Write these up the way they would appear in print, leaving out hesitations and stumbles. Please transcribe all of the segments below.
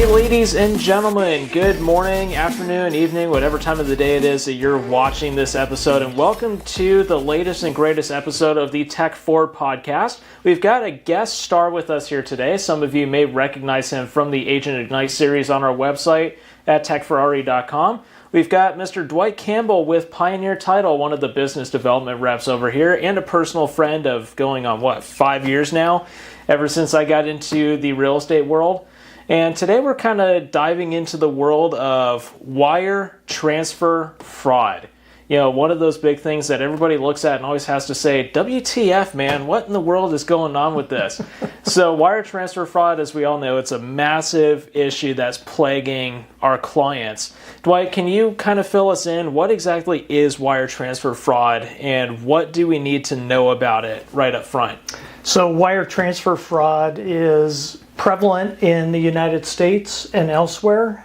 Ladies and gentlemen, good morning, afternoon, evening, whatever time of the day it is that you're watching this episode, and welcome to the latest and greatest episode of the Tech Forward podcast. We've got a guest star with us here today. Some of you may recognize him from the Agent Ignite series on our website at techferrari.com. We've got Mr. Dwight Campbell with Pioneer Title, one of the business development reps over here, and a personal friend of going on, 5 years now, ever since I got into the real estate world. And today we're kind of diving into the world of wire transfer fraud. You know, one of those big things that everybody looks at and always has to say, WTF, man, what in the world is going on with this? So wire transfer fraud, as we all know, it's a massive issue that's plaguing our clients. Dwight, can you kind of fill us in? What exactly is wire transfer fraud, and what do we need to know about it right up front? So wire transfer fraud is prevalent in the United States and elsewhere.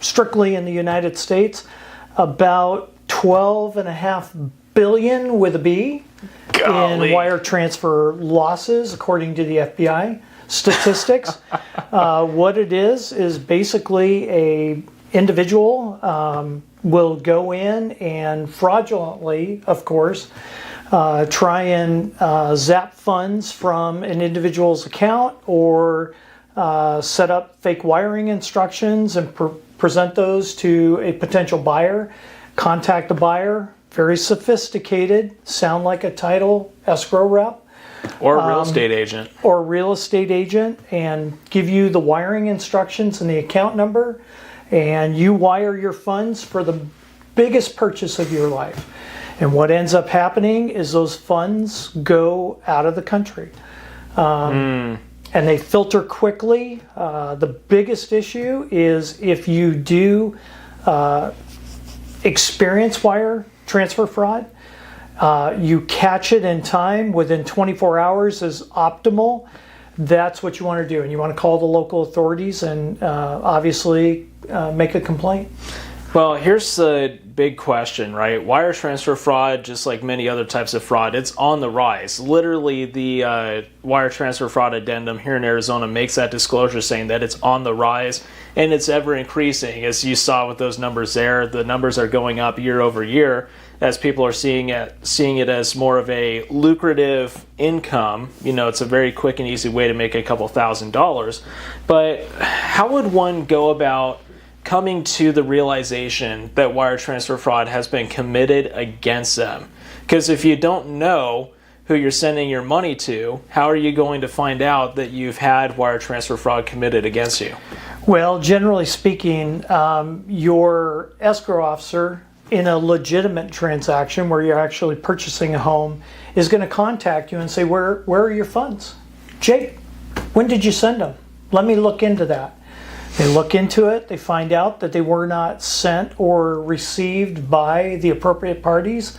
Strictly in the United States, about 12.5 billion with a B in wire transfer losses, according to the FBI statistics. What it is basically a individual will go in and fraudulently, of course, try and zap funds from an individual's account or set up fake wiring instructions and present those to a potential buyer, contact the buyer, very sophisticated, sound like a title escrow rep. Or a real estate agent. Or a real estate agent, and give you the wiring instructions and the account number, and you wire your funds for the biggest purchase of your life. And what ends up happening is those funds go out of the country. And they filter quickly. The biggest issue is if you do experience wire transfer fraud, you catch it in time, within 24 hours is optimal. That's what you want to do. And you want to call the local authorities and obviously make a complaint. Well, here's the big question, right? Wire transfer fraud, just like many other types of fraud, it's on the rise. Literally, the wire transfer fraud addendum here in Arizona makes that disclosure saying that it's on the rise, and it's ever increasing. As you saw with those numbers there, the numbers are going up year over year as people are seeing it as more of a lucrative income. You know, it's a very quick and easy way to make a couple $1,000s. But how would one go about coming to the realization that wire transfer fraud has been committed against them? Because if you don't know who you're sending your money to, how are you going to find out that you've had wire transfer fraud committed against you? Well, generally speaking, your escrow officer in a legitimate transaction where you're actually purchasing a home is going to contact you and say, where are your funds? Jake, when did you send them? Let me look into that. They look into it, they find out that they were not sent or received by the appropriate parties,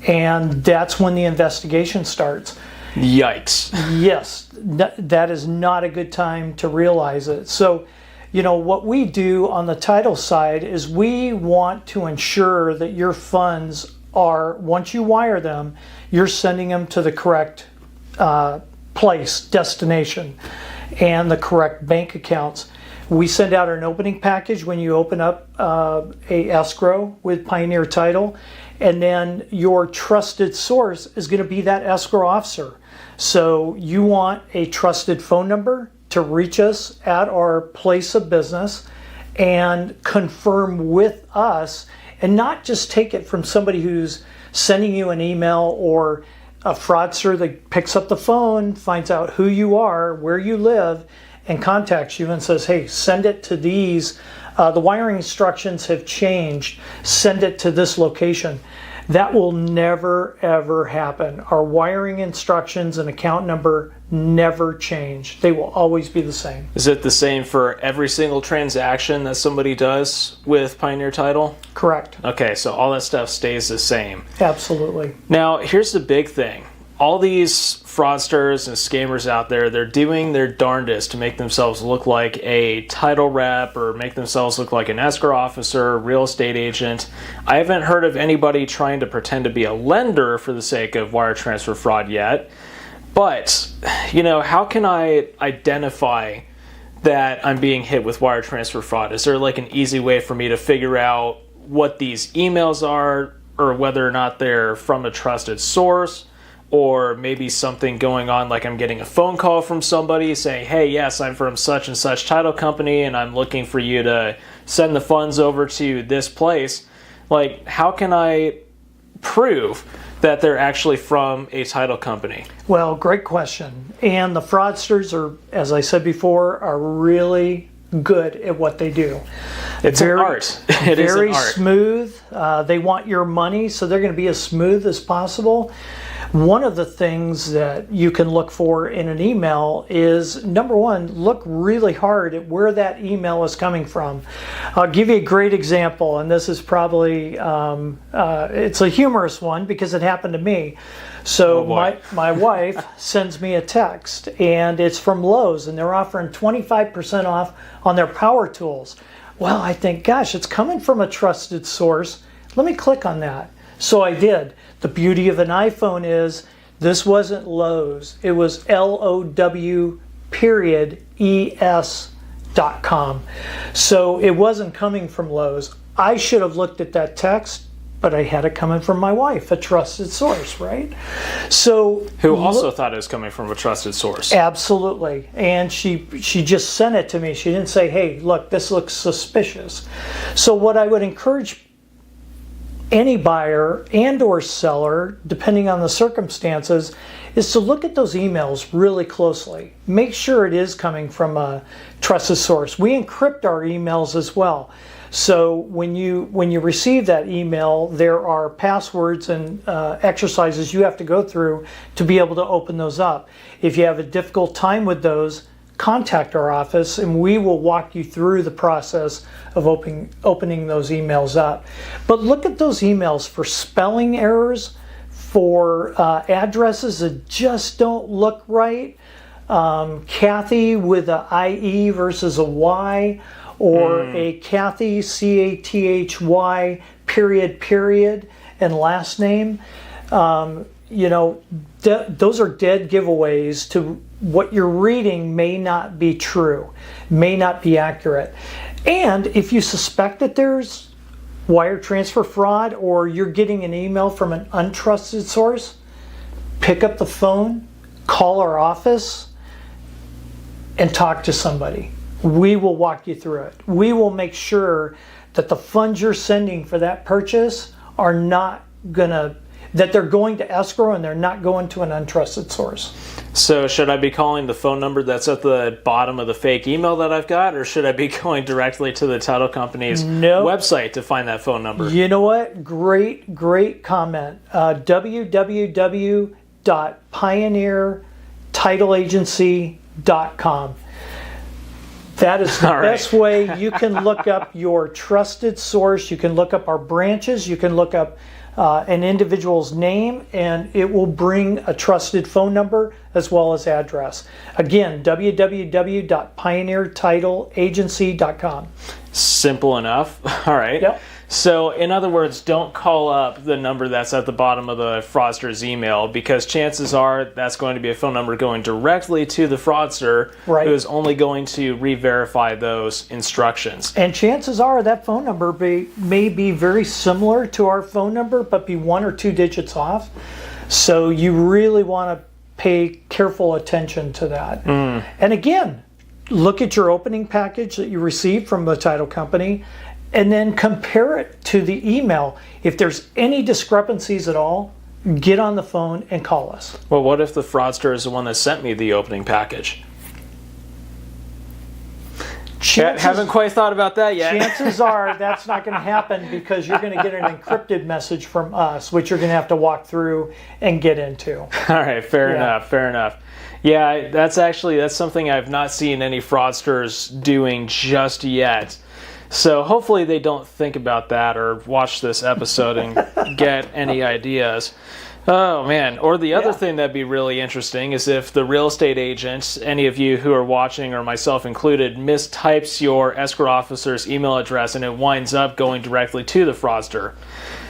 and that's when the investigation starts. Yikes. Yes, that is not a good time to realize it. So, you know, what we do on the title side is we want to ensure that your funds are, once you wire them, you're sending them to the correct place, destination, and the correct bank accounts. We send out an opening package when you open up a escrow with Pioneer Title, and then your trusted source is going to be that escrow officer. So you want a trusted phone number to reach us at our place of business and confirm with us, and not just take it from somebody who's sending you an email or a fraudster that picks up the phone, finds out who you are, where you live, and contacts you and says, hey, send it to these. The wiring instructions have changed. Send it to this location. That will never, ever happen. Our wiring instructions and account number never change. They will always be the same. Is it the same for every single transaction that somebody does with Pioneer Title? Correct. Okay, so all that stuff stays the same. Absolutely. Now, here's the big thing. all these fraudsters and scammers out there, they're doing their darndest to make themselves look like a title rep or make themselves look like an escrow officer, real estate agent. I haven't heard of anybody trying to pretend to be a lender for the sake of wire transfer fraud yet. But, how can I identify that I'm being hit with wire transfer fraud? Is there like an easy way for me to figure out what these emails are, or whether or not they're from a trusted source? Or maybe something going on, like I'm getting a phone call from somebody saying, hey, yes, I'm from such and such title company and I'm looking for you to send the funds over to this place. Like, how can I prove that they're actually from a title company? Well, great question. And the fraudsters are, as I said before, are really good at what they do. It's an art. It is an art. Very smooth. They want your money, so they're going to be as smooth as possible. One of the things that you can look for in an email is, number one, look really hard at where that email is coming from. I'll give you a great example, and this is probably, it's a humorous one because it happened to me. So my wife sends me a text, and it's from Lowe's, and they're offering 25% off on their power tools. Well, I think, gosh, it's coming from a trusted source. Let me click on that. So I did. The beauty of an iPhone is this wasn't Lowe's. It was LOW.ES.com. So it wasn't coming from Lowe's. I should have looked at that text, but I had it coming from my wife, a trusted source, right? So who also thought it was coming from a trusted source. Absolutely. And she just sent it to me. She didn't say, hey, look, this looks suspicious. So what I would encourage any buyer and or seller, depending on the circumstances, is to look at those emails really closely. Make sure it is coming from a trusted source. We encrypt our emails as well. So when you receive that email, there are passwords and exercises you have to go through to be able to open those up. If you have a difficult time with those, contact our office and we will walk you through the process of opening those emails up. But look at those emails for spelling errors, for addresses that just don't look right. Kathy with a IE versus a Y, or a Kathy, CATHY, period, and last name. Those are dead giveaways to what you're reading may not be true, may not be accurate. And if you suspect that there's wire transfer fraud or you're getting an email from an untrusted source, pick up the phone, call our office, and talk to somebody. We will walk you through it. We will make sure that the funds you're sending for that purchase are that they're going to escrow and they're not going to an untrusted source. So should I be calling the phone number that's at the bottom of the fake email that I've got, or should I be going directly to the title company's website to find that phone number? You know what? Great comment. www.pioneertitleagency.com. That is the best way you can look up your trusted source. You can look up our branches. You can look up an individual's name, and it will bring a trusted phone number as well as address. Again, www.pioneertitleagency.com. Simple enough. All right. Yep. So, in other words, don't call up the number that's at the bottom of the fraudster's email, because chances are that's going to be a phone number going directly to the fraudster, who is only going to re-verify those instructions. And chances are that phone number may be very similar to our phone number, but be 1 or 2 digits off. So you really want to pay careful attention to that. And again, look at your opening package that you received from the title company, and then compare it to the email. If there's any discrepancies at all, get on the phone and call us. Well, what if the fraudster is the one that sent me the opening package? Haven't quite thought about that yet. Chances are that's not going to happen, because you're going to get an encrypted message from us, which you're going to have to walk through and get into. All right, fair enough. Yeah, that's something I've not seen any fraudsters doing just yet. So hopefully they don't think about that or watch this episode and get any ideas. Oh man, or the other Yeah. thing that'd be really interesting is if the real estate agent, any of you who are watching or myself included, mistypes your escrow officer's email address and it winds up going directly to the fraudster.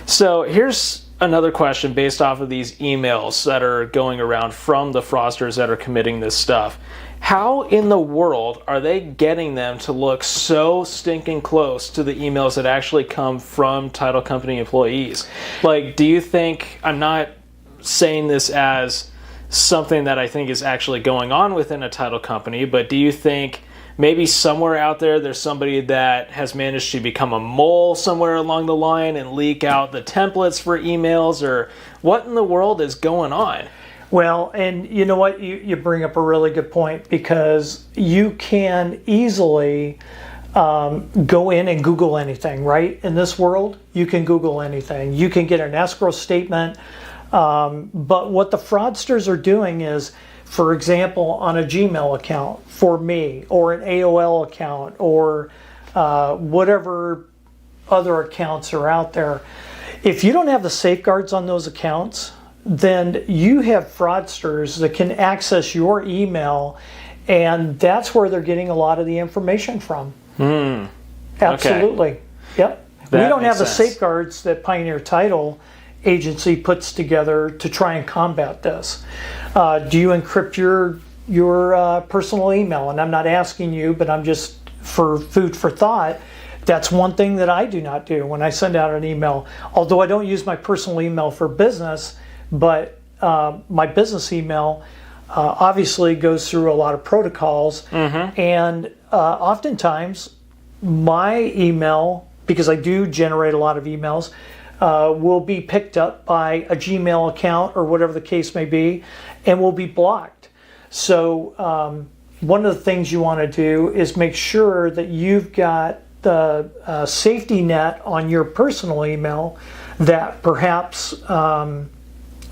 So here's another question based off of these emails that are going around from the fraudsters that are committing this stuff. How in the world are they getting them to look so stinking close to the emails that actually come from title company employees? Like, do you think, I'm not saying this as something that I think is actually going on within a title company, but do you think maybe somewhere out there there's somebody that has managed to become a mole somewhere along the line and leak out the templates for emails, or what in the world is going on? Well, and you know what? You bring up a really good point, because you can easily go in and Google anything, right? In this world, you can Google anything. You can get an escrow statement. But what the fraudsters are doing is, for example, on a Gmail account for me, or an AOL account, or whatever other accounts are out there, if you don't have the safeguards on those accounts, then you have fraudsters that can access your email, and that's where they're getting a lot of the information from. Absolutely. Okay. Yep. That We don't have makes the sense. safeguards that Pioneer Title Agency puts together to try and combat this. Do you encrypt your personal email? And I'm not asking you, but I'm just for food for thought. That's one thing that I do not do when I send out an email. Although I don't use my personal email for business, but my business email obviously goes through a lot of protocols. And oftentimes my email, because I do generate a lot of emails, will be picked up by a Gmail account or whatever the case may be, and will be blocked. So one of the things you want to do is make sure that you've got the safety net on your personal email that perhaps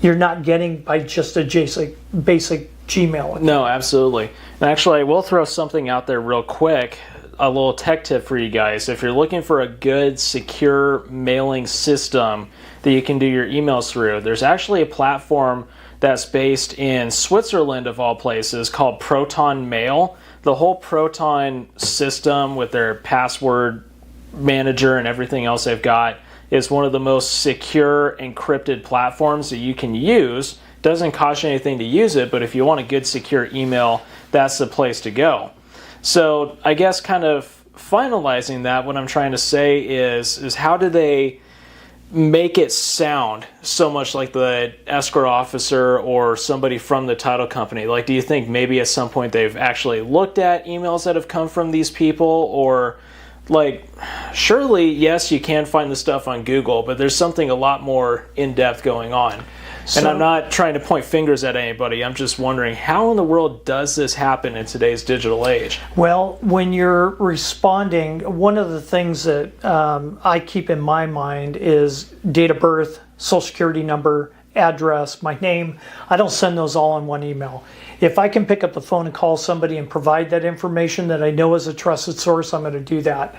you're not getting by just a basic Gmail account. No, absolutely. And actually, I will throw something out there real quick, a little tech tip for you guys. If you're looking for a good, secure mailing system that you can do your emails through, there's actually a platform that's based in Switzerland, of all places, called Proton Mail. The whole Proton system with their password manager and everything else they've got is one of the most secure encrypted platforms that you can use. Doesn't cost you anything to use it, but if you want a good secure email, that's the place to go. So I guess kind of finalizing that, what I'm trying to say is how do they make it sound so much like the escrow officer or somebody from the title company? Like, do you think maybe at some point they've actually looked at emails that have come from these people? Or, like, surely, yes, you can find the stuff on Google, but there's something a lot more in-depth going on. And I'm not trying to point fingers at anybody. I'm just wondering, how in the world does this happen in today's digital age? Well, when you're responding, one of the things that I keep in my mind is date of birth, social security number, address, my name. I don't send those all in one email. If I can pick up the phone and call somebody and provide that information that I know is a trusted source, I'm going to do that.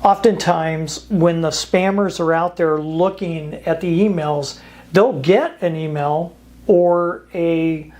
Oftentimes, when the spammers are out there looking at the emails, they'll get an email or a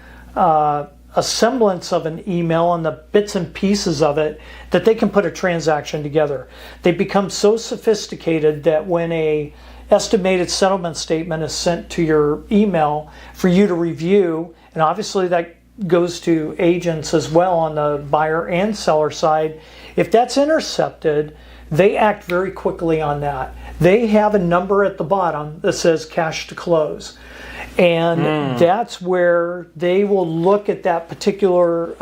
semblance of an email and the bits and pieces of it that they can put a transaction together. They become so sophisticated that when a estimated settlement statement is sent to your email for you to review, and obviously that goes to agents as well on the buyer and seller side, if that's intercepted, they act very quickly on that. They have a number at the bottom that says cash to close. And that's where they will look at that particular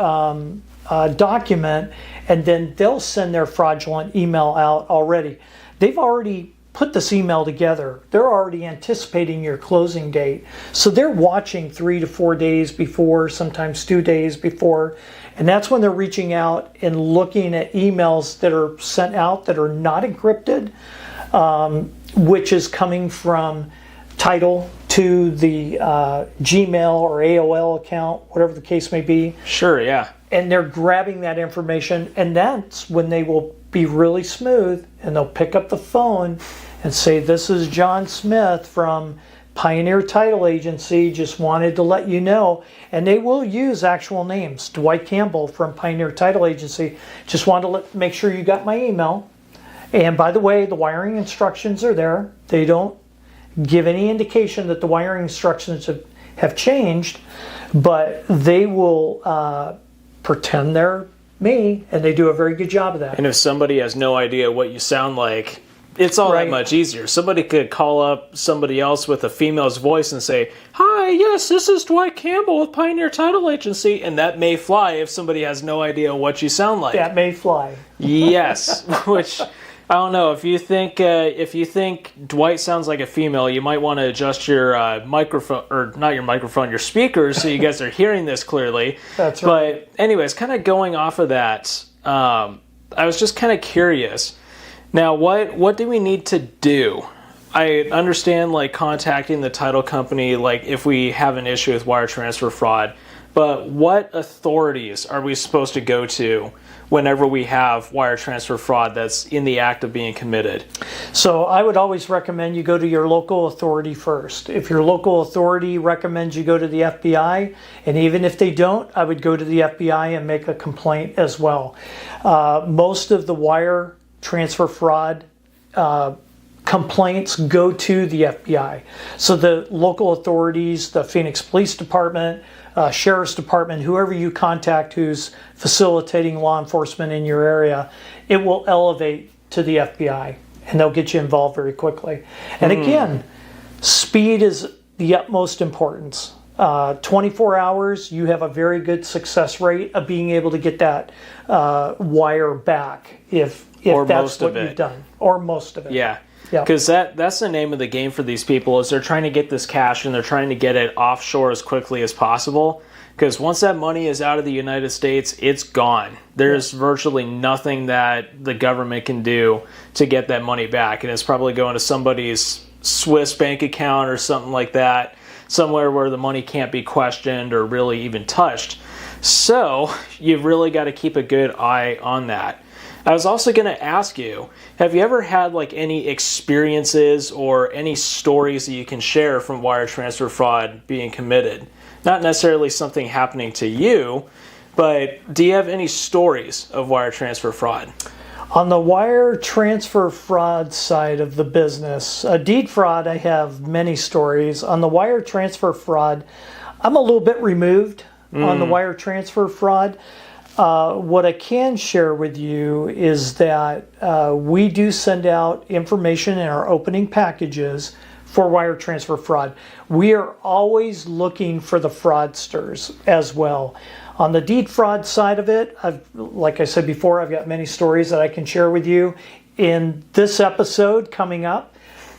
document, and then they'll send their fraudulent email out already. They've already put this email together. They're already anticipating your closing date. So they're watching 3 to 4 days before, sometimes 2 days before. And that's when they're reaching out and looking at emails that are sent out that are not encrypted, which is coming from title to the Gmail or AOL account, whatever the case may be. Sure, yeah. And they're grabbing that information, and that's when they will be really smooth, and they'll pick up the phone and say, "This is John Smith from Pioneer Title Agency just wanted to let you know, and they will use actual names. Dwight Campbell from Pioneer Title Agency just wanted to make sure you got my email. And by the way, the wiring instructions are there. They don't give any indication that the wiring instructions have changed, but they will pretend they're me, and they do a very good job of that. And if somebody has no idea what you sound like, it's all that much easier. Somebody could call up somebody else with a female's voice and say, "Hi, yes, this is Dwight Campbell with Pioneer Title Agency," and that may fly if somebody has no idea what you sound like. That may fly. Yes, which I don't know. If you think Dwight sounds like a female, you might want to adjust your microphone, or not your microphone, your speakers, so you guys are hearing this clearly. That's right. But anyways, kind of going off of that, I was just kind of curious. Now, what do we need to do? I understand like contacting the title company, like if we have an issue with wire transfer fraud, but what authorities are we supposed to go to whenever we have wire transfer fraud that's in the act of being committed? So I would always recommend you go to your local authority first. If your local authority recommends you go to the FBI, and even if they don't, I would go to the FBI and make a complaint as well. Most of the wire transfer fraud complaints go to the FBI. So the local authorities, the Phoenix Police Department, Sheriff's Department, whoever you contact who's facilitating law enforcement in your area, it will elevate to the FBI and they'll get you involved very quickly. And again, speed is the utmost importance. 24 hours, you have a very good success rate of being able to get that wire back if that's what you've done, or most of it. Yeah, because that's the name of the game for these people, is they're trying to get this cash and they're trying to get it offshore as quickly as possible, because once that money is out of the United States, it's gone. There's virtually nothing that the government can do to get that money back, and it's probably going to somebody's Swiss bank account or something like that, somewhere where the money can't be questioned or really even touched. So you've really got to keep a good eye on that. I was also going to ask you, have you ever had like any experiences or any stories that you can share from wire transfer fraud being committed? Not necessarily something happening to you, but do you have any stories of wire transfer fraud? On the wire transfer fraud side of the business, deed fraud, I have many stories. On the wire transfer fraud, I'm a little bit removed on the wire transfer fraud. What I can share with you is that we do send out information in our opening packages for wire transfer fraud. We are always looking for the fraudsters as well. On the deed fraud side of it, like I said before, I've got many stories that I can share with you in this episode coming up.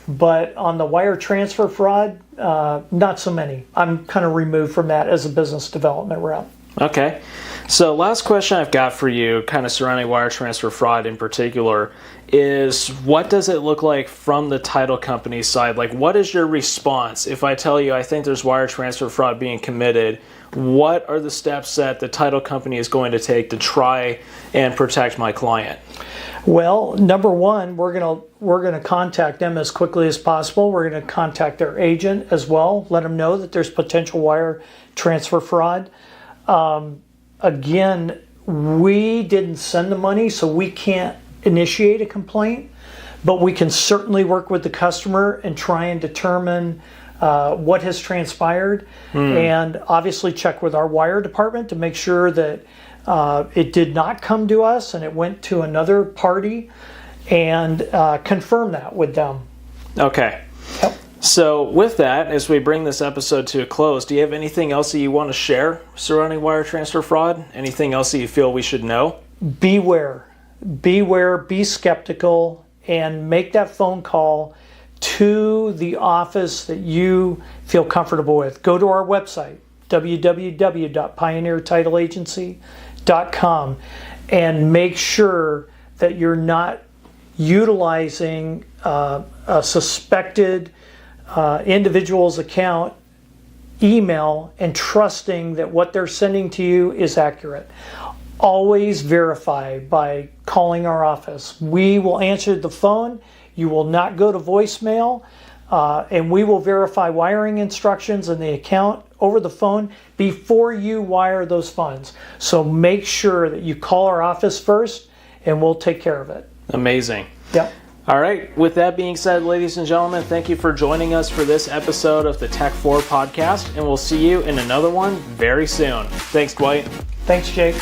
But on the wire transfer fraud, not so many. I'm kind of removed from that as a business development rep. Okay. So last question I've got for you, kind of surrounding wire transfer fraud in particular, is what does it look like from the title company side? Like, what is your response? If I tell you I think there's wire transfer fraud being committed, what are the steps that the title company is going to take to try and protect my client? Well, number one, we're gonna contact them as quickly as possible. We're gonna contact their agent as well, let them know that there's potential wire transfer fraud. Again, we didn't send the money, so we can't initiate a complaint, but we can certainly work with the customer and try and determine what has transpired, and obviously check with our wire department to make sure that it did not come to us and it went to another party, and confirm that with them. Okay. Yep. So with that, as we bring this episode to a close, do you have anything else that you want to share surrounding wire transfer fraud? Anything else that you feel we should know? Beware, be skeptical, and make that phone call to the office that you feel comfortable with. Go to our website, www.pioneertitleagency.com, and make sure that you're not utilizing a suspected individual's account email and trusting that what they're sending to you is accurate. Always verify by calling our office. We will answer the phone. You will not go to voicemail. and we will verify wiring instructions and the account over the phone before you wire those funds. So make sure that you call our office first, and we'll take care of it. Amazing. Yep. All right. With that being said, ladies and gentlemen, thank you for joining us for this episode of the Tech 4 podcast, and we'll see you in another one very soon. Thanks, Dwight. Thanks, Jake.